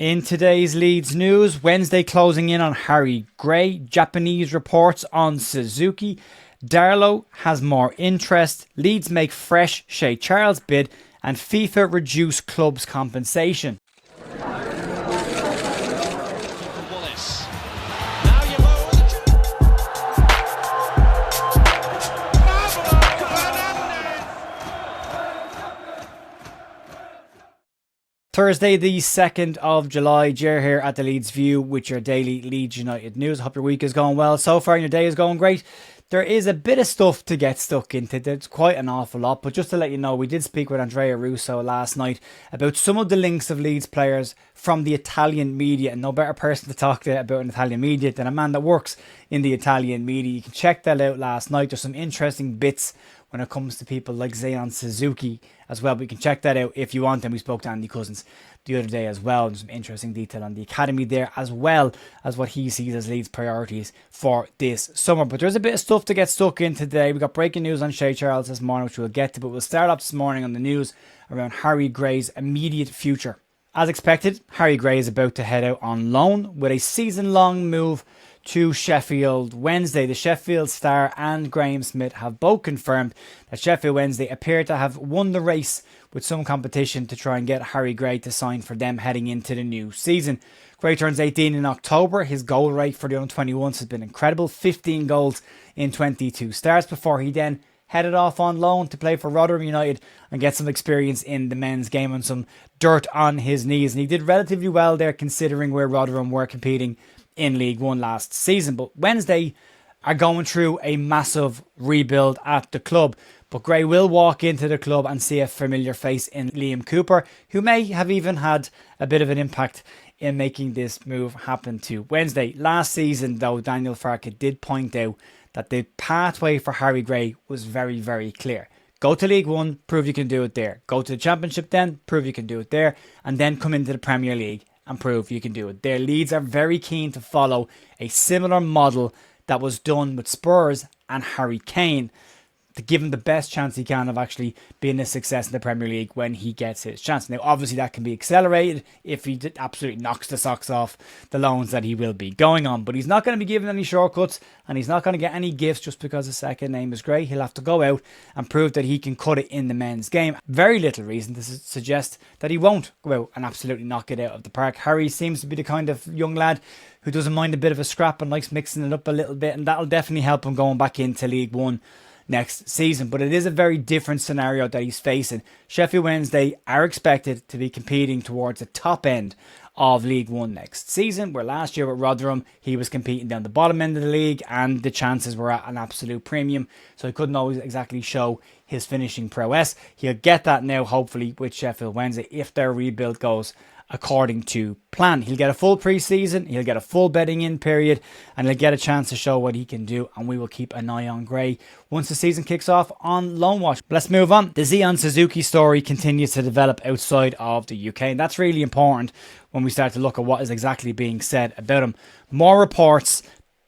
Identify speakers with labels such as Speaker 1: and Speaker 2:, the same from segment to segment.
Speaker 1: In today's Leeds news, Wednesday closing in on Harry Gray, Japanese reports on Suzuki, Darlow has more interest, Leeds make fresh Shea Charles bid, and FIFA reduce clubs' compensation. Thursday the 2nd of July, Jer here at the Leeds View with your daily Leeds United news. I hope your week is going well so far and your day is going great. There is a bit of stuff to get stuck into. There's quite an awful lot, but just to let you know, we did speak with Andrea Russo last night about some of the links of Leeds players from the Italian media, and no better person to talk to about an Italian media than a man that works in the Italian media. You can check that out last night. There's some interesting bits when it comes to people like Zion Suzuki as well, but you can check that out if you want. And we spoke to Andy Cousins the other day as well. There's some interesting detail on the academy there, as well as what he sees as Leeds' priorities for this summer. But there's a bit of stuff to get stuck in today. We got breaking news on Shay Charles this morning, which we'll get to, but we'll start off this morning on the news around Harry Gray's immediate future. As expected, Harry Gray is about to head out on loan with a season-long move to Sheffield Wednesday. The Sheffield Star and Graham Smyth have both confirmed that Sheffield Wednesday appear to have won the race with some competition to try and get Harry Gray to sign for them heading into the new season. Gray turns 18 in October. His goal rate for the under-21s has been incredible, 15 goals in 22 starts before he then headed off on loan to play for Rotherham United and get some experience in the men's game and some dirt on his knees. And he did relatively well there considering where Rotherham were competing in League One last season. But Wednesday are going through a massive rebuild at the club. But Gray will walk into the club and see a familiar face in Liam Cooper, who may have even had a bit of an impact in making this move happen to Wednesday. Last season, though, Daniel Farke did point out that the pathway for Harry Gray was very, very clear. Go to League One, prove you can do it there. Go to the Championship then, prove you can do it there. And then come into the Premier League and prove you can do it there. Leeds are very keen to follow a similar model that was done with Spurs and Harry Kane, to give him the best chance he can of actually being a success in the Premier League when he gets his chance. Now, obviously, that can be accelerated if he absolutely knocks the socks off the loans that he will be going on. But he's not going to be given any shortcuts, and he's not going to get any gifts just because his second name is Gray. He'll have to go out and prove that he can cut it in the men's game. Very little reason to suggest that he won't go out and absolutely knock it out of the park. Harry seems to be the kind of young lad who doesn't mind a bit of a scrap and likes mixing it up a little bit, and that'll definitely help him going back into League One next season. But it is a very different scenario that he's facing. Sheffield Wednesday are expected to be competing towards the top end of League One next season, where last year with Rotherham he was competing down the bottom end of the league and the chances were at an absolute premium, so he couldn't always exactly show his finishing prowess. He'll get that now, hopefully, with Sheffield Wednesday if their rebuild goes according to plan. He'll get a full pre-season, he'll get a full bedding in period, and he'll get a chance to show what he can do, and we will keep an eye on Gray once the season kicks off on loan watch. But let's move on. The Zion Suzuki story continues to develop outside of the UK, and that's really important when we start to look at what is exactly being said about him. More reports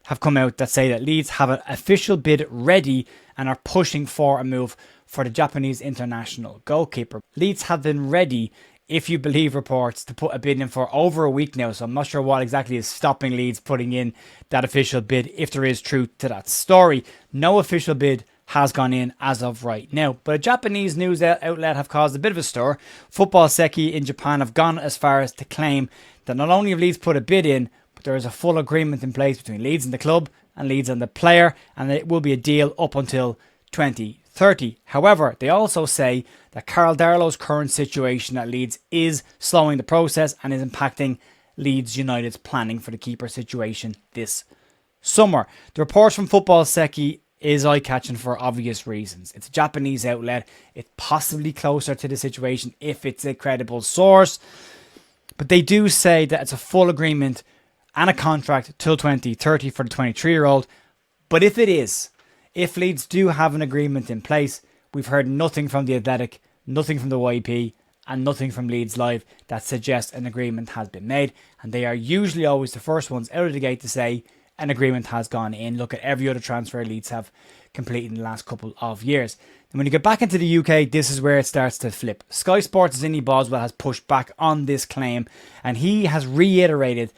Speaker 1: have come out that say that Leeds have an official bid ready and are pushing for a move for the Japanese international goalkeeper. Leeds have been ready, if you believe reports, to put a bid in for over a week now. So I'm not sure what exactly is stopping Leeds putting in that official bid, if there is truth to that story. No official bid has gone in as of right now, but a Japanese news outlet have caused a bit of a stir. Football Seki in Japan have gone as far as to claim that not only have Leeds put a bid in, but there is a full agreement in place between Leeds and the club and Leeds and the player, and it will be a deal up until 2030. However, they also say that Karl Darlow's current situation at Leeds is slowing the process and is impacting Leeds United's planning for the keeper situation this summer. The reports from Football Seki is eye-catching for obvious reasons. It's a Japanese outlet. It's possibly closer to the situation if it's a credible source. But they do say that it's a full agreement and a contract till 2030 for the 23-year-old. But if it is, if Leeds do have an agreement in place, we've heard nothing from the Athletic, nothing from the YP, and nothing from Leeds Live that suggests an agreement has been made. And they are usually always the first ones out of the gate to say an agreement has gone in. Look at every other transfer Leeds have completed in the last couple of years. And when you get back into the UK, this is where it starts to flip. Sky Sports' Zinny Boswell has pushed back on this claim, and he has reiterated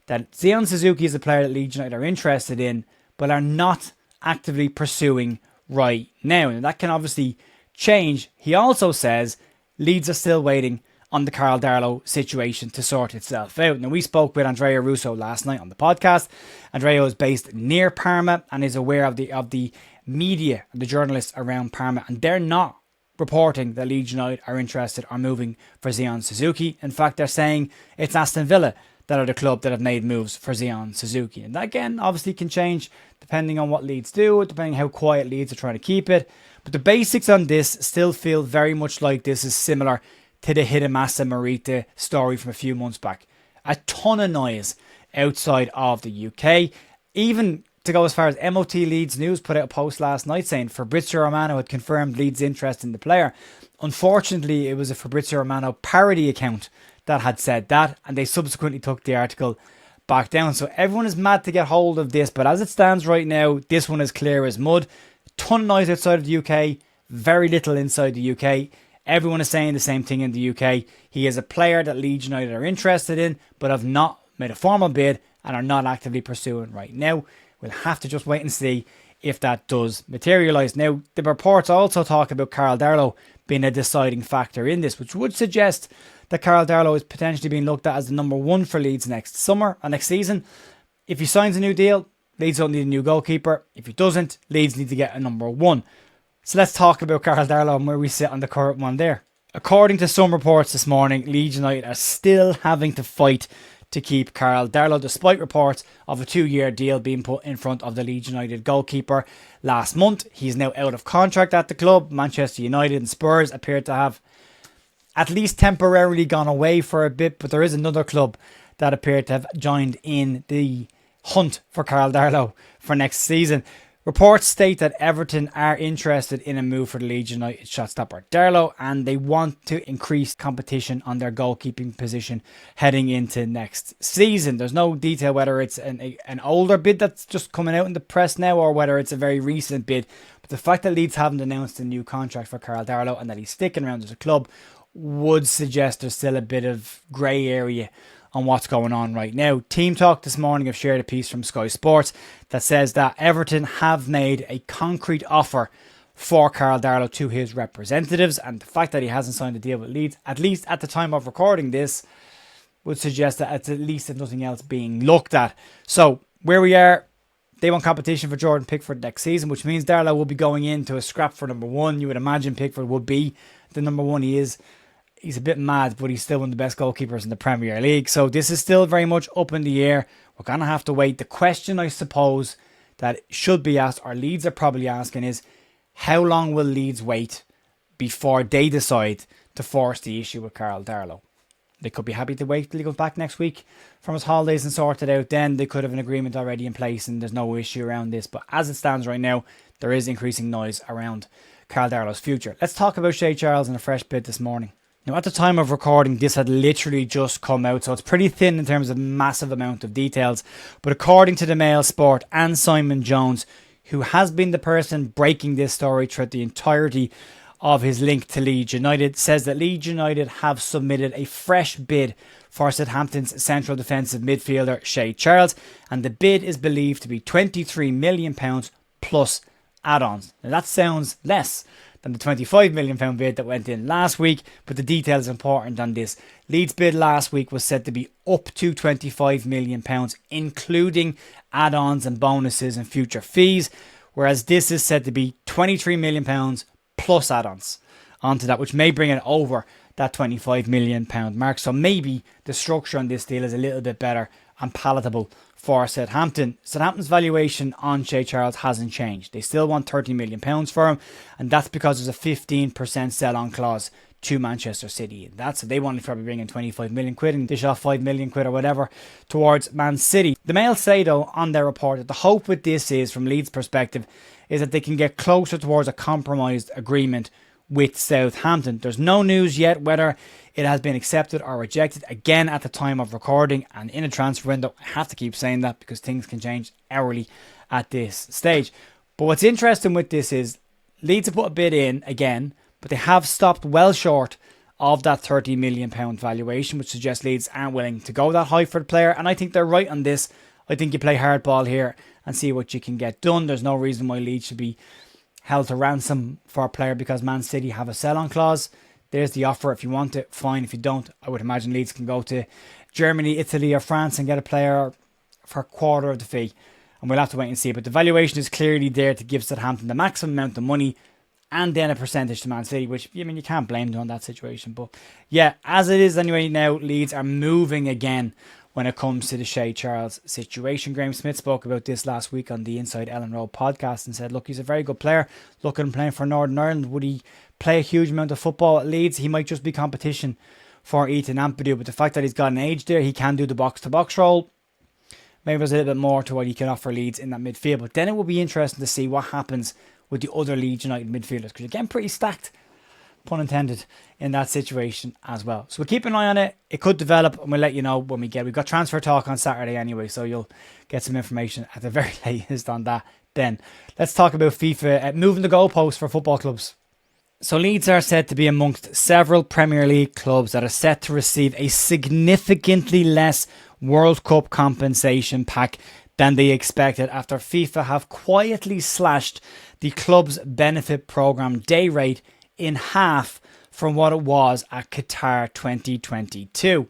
Speaker 1: that Zion Suzuki is a player that Leeds United are interested in, but are not actively pursuing right now. And that can obviously change. He also says Leeds are still waiting on the Carl Darlow situation to sort itself out. Now, we spoke with Andrea Russo last night on the podcast. Andrea is based near Parma and is aware of the media and the journalists around Parma, and they're not reporting that Leeds United are interested or moving for Zion Suzuki. In fact, they're saying it's Aston Villa that are the club that have made moves for Zion Suzuki. And that, again, obviously can change depending on what Leeds do, depending how quiet Leeds are trying to keep it. But the basics on this still feel very much like this is similar to the Hidemasa Morita story from a few months back. A ton of noise outside of the UK. Even to go as far as MOT Leeds News put out a post last night saying Fabrizio Romano had confirmed Leeds' interest in the player. Unfortunately, it was a Fabrizio Romano parody account that had said that, and they subsequently took the article back down. So everyone is mad to get hold of this, but as it stands right now, this one is clear as mud. Ton of noise outside of the UK, very little inside the UK. Everyone is saying the same thing in the UK. He is a player that Leeds United are interested in, but have not made a formal bid and are not actively pursuing right now. We'll have to just wait and see if that does materialise. Now, the reports also talk about Carl Darlow being a deciding factor in this, which would suggest that Carl Darlow is potentially being looked at as the number one for Leeds next summer or next season. If he signs a new deal, Leeds don't need a new goalkeeper. If he doesn't, Leeds need to get a number one. So let's talk about Carl Darlow and where we sit on the current one there. According to some reports this morning, Leeds United are still having to fight to keep Carl Darlow, despite reports of a 2-year deal being put in front of the Leeds United goalkeeper last month. He's now out of contract at the club. Manchester United and Spurs appear to have at least temporarily gone away for a bit, but there is another club that appeared to have joined in the hunt for Carl Darlow for next season. Reports state that Everton are interested in a move for the Leeds United shot-stopper Darlow, and they want to increase competition on their goalkeeping position heading into next season. There's no detail whether it's an older bid that's just coming out in the press now or whether it's a very recent bid. But the fact that Leeds haven't announced a new contract for Carl Darlow and that he's sticking around as a club would suggest there's still a bit of grey area on what's going on right now. Team Talk this morning have shared a piece from Sky Sports that says that Everton have made a concrete offer for Carl Darlow to his representatives, and the fact that he hasn't signed a deal with Leeds, at least at the time of recording this, would suggest that it's at least, if nothing else, being looked at. So where we are, they want competition for Jordan Pickford next season, which means Darlow will be going into a scrap for number one. You would imagine Pickford would be the number one. He's a bit mad, but he's still one of the best goalkeepers in the Premier League. So this is still very much up in the air. We're going to have to wait. The question, I suppose, that should be asked, or Leeds are probably asking, is how long will Leeds wait before they decide to force the issue with Carl Darlow? They could be happy to wait till he comes back next week from his holidays and sort it out. Then they could have an agreement already in place and there's no issue around this. But as it stands right now, there is increasing noise around Carl Darlow's future. Let's talk about Shay Charles in a fresh bit this morning. Now, at the time of recording, this had literally just come out, so it's pretty thin in terms of massive amount of details. But according to the Mail Sport and Simon Jones, who has been the person breaking this story throughout the entirety of his link to Leeds United, says that Leeds United have submitted a fresh bid for Southampton's central defensive midfielder Shea Charles, and the bid is believed to be £23 million plus add-ons. Now, that sounds less than the £25 million bid that went in last week, but the detail is important on this. Leeds' bid last week was said to be up to £25 million, including add-ons and bonuses and future fees, whereas this is said to be £23 million plus add-ons onto that, which may bring it over that £25 million mark. So maybe the structure on this deal is a little bit better and palatable for Southampton. Southampton's valuation on Shea Charles hasn't changed. They still want £30 million for him, and that's because there's a 15% sell-on clause to Manchester City. And that's, so they want to probably bring in 25 million quid and dish off 5 million quid or whatever towards Man City. The Mail say, though, on their report, that the hope with this is, from Leeds' perspective, is that they can get closer towards a compromised agreement with Southampton. There's no news yet whether it has been accepted or rejected. Again, at the time of recording and in a transfer window, I have to keep saying that because things can change hourly at this stage. But what's interesting with this is Leeds have put a bid in again, but they have stopped well short of that £30 million valuation, which suggests Leeds aren't willing to go that high for the player. And I think they're right on this. I think you play hardball here and see what you can get done. There's no reason why Leeds should be held to ransom for a player because Man City have a sell-on clause. There's the offer. If you want it, fine. If you don't, I would imagine Leeds can go to Germany, Italy or France and get a player for a quarter of the fee. And we'll have to wait and see. But the valuation is clearly there to give Southampton the maximum amount of money and then a percentage to Man City, which, I mean, you can't blame them on that situation. But yeah, as it is anyway now, Leeds are moving again when it comes to the Shea Charles situation. Graham Smyth spoke about this last week on the Inside Ellen Road podcast and said, look, he's a very good player. Look at him playing for Northern Ireland. Would he play a huge amount of football at Leeds? He might just be competition for Ethan Ampadu. But the fact that he's got an age there, he can do the box-to-box role. Maybe there's a little bit more to what he can offer Leeds in that midfield. But then it will be interesting to see what happens with the other Leeds United midfielders. Because again, pretty stacked, pun intended, in that situation as well. So we'll keep an eye on it. It could develop and we'll let you know when we've got transfer talk on Saturday anyway. So you'll get some information at the very latest on that then. Let's talk about FIFA moving the goalposts for football clubs. So Leeds are said to be amongst several Premier League clubs that are set to receive a significantly less World Cup compensation pack than they expected after FIFA have quietly slashed the club's benefit programme day rate in half from what it was at Qatar 2022.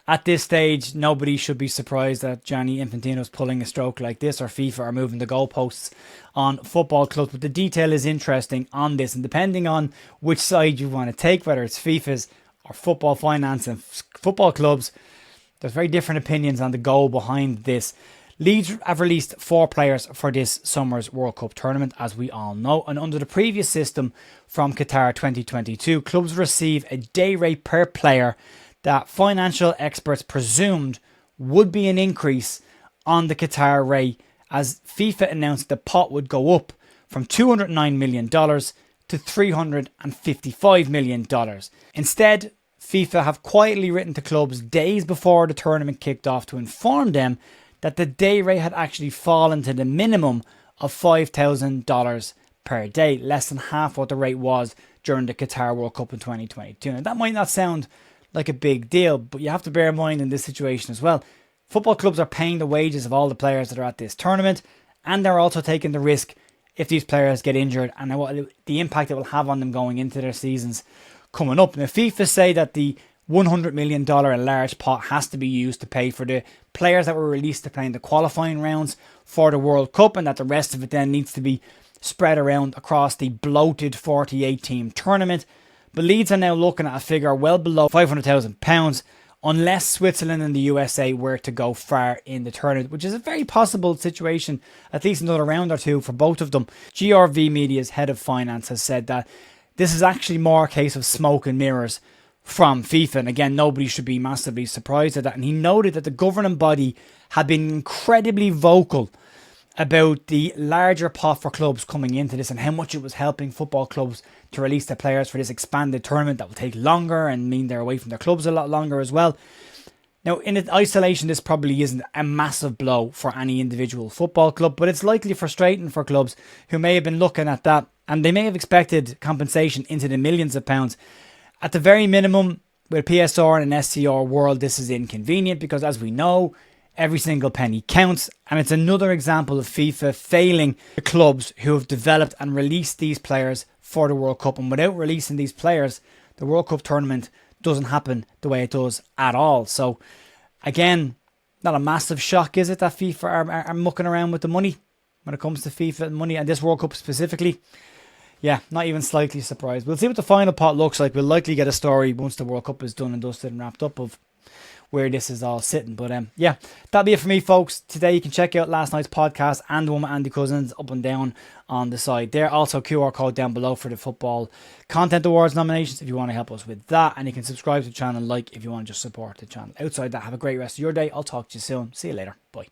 Speaker 1: At this stage, nobody should be surprised that Gianni Infantino's pulling a stroke like this or FIFA are moving the goalposts on football clubs. But the detail is interesting on this, and depending on which side you want to take, whether it's FIFA's or football finance and football clubs, there's very different opinions on the goal behind this. Leeds have released 4 players for this summer's World Cup tournament, as we all know. And under the previous system from Qatar 2022, clubs receive a day rate per player that financial experts presumed would be an increase on the Qatar rate, as FIFA announced the pot would go up from $209 million to $355 million. Instead, FIFA have quietly written to clubs days before the tournament kicked off to inform them that the day rate had actually fallen to the minimum of $5,000 per day, less than half what the rate was during the Qatar World Cup in 2022. Now, that might not sound like a big deal, but you have to bear in mind in this situation as well, football clubs are paying the wages of all the players that are at this tournament, and they're also taking the risk if these players get injured and the impact it will have on them going into their seasons coming up. Now, FIFA say that the $100 million large pot has to be used to pay for the players that were released to play in the qualifying rounds for the World Cup, and that the rest of it then needs to be spread around across the bloated 48-team tournament. But Leeds are now looking at a figure well below £500,000 unless Switzerland and the USA were to go far in the tournament, which is a very possible situation, at least another round or two for both of them. GRV Media's head of finance has said that this is actually more a case of smoke and mirrors from FIFA. And again, nobody should be massively surprised at that. And he noted that the governing body had been incredibly vocal about the larger pot for clubs coming into this and how much it was helping football clubs to release their players for this expanded tournament that will take longer and mean they're away from their clubs a lot longer as well. Now, in isolation, this probably isn't a massive blow for any individual football club, but it's likely frustrating for clubs who may have been looking at that and they may have expected compensation into the millions of pounds. At the very minimum, with PSR and an SCR world, this is inconvenient because, as we know, every single penny counts, and it's another example of FIFA failing the clubs who have developed and released these players for the World Cup. And without releasing these players, the World Cup tournament doesn't happen the way it does at all. So, again, not a massive shock, is it, that FIFA are mucking around with the money when it comes to FIFA and money and this World Cup specifically? Yeah, not even slightly surprised. We'll see what the final pot looks like. We'll likely get a story once the World Cup is done and dusted and wrapped up of where this is all sitting. But yeah, that'll be it for me, folks. Today you can check out last night's podcast and the one with Andy Cousins up and down on the side there. Also, QR code down below for the Football Content Awards nominations if you want to help us with that. And you can subscribe to the channel, like, if you want to just support the channel. Outside that, have a great rest of your day. I'll talk to you soon. See you later. Bye.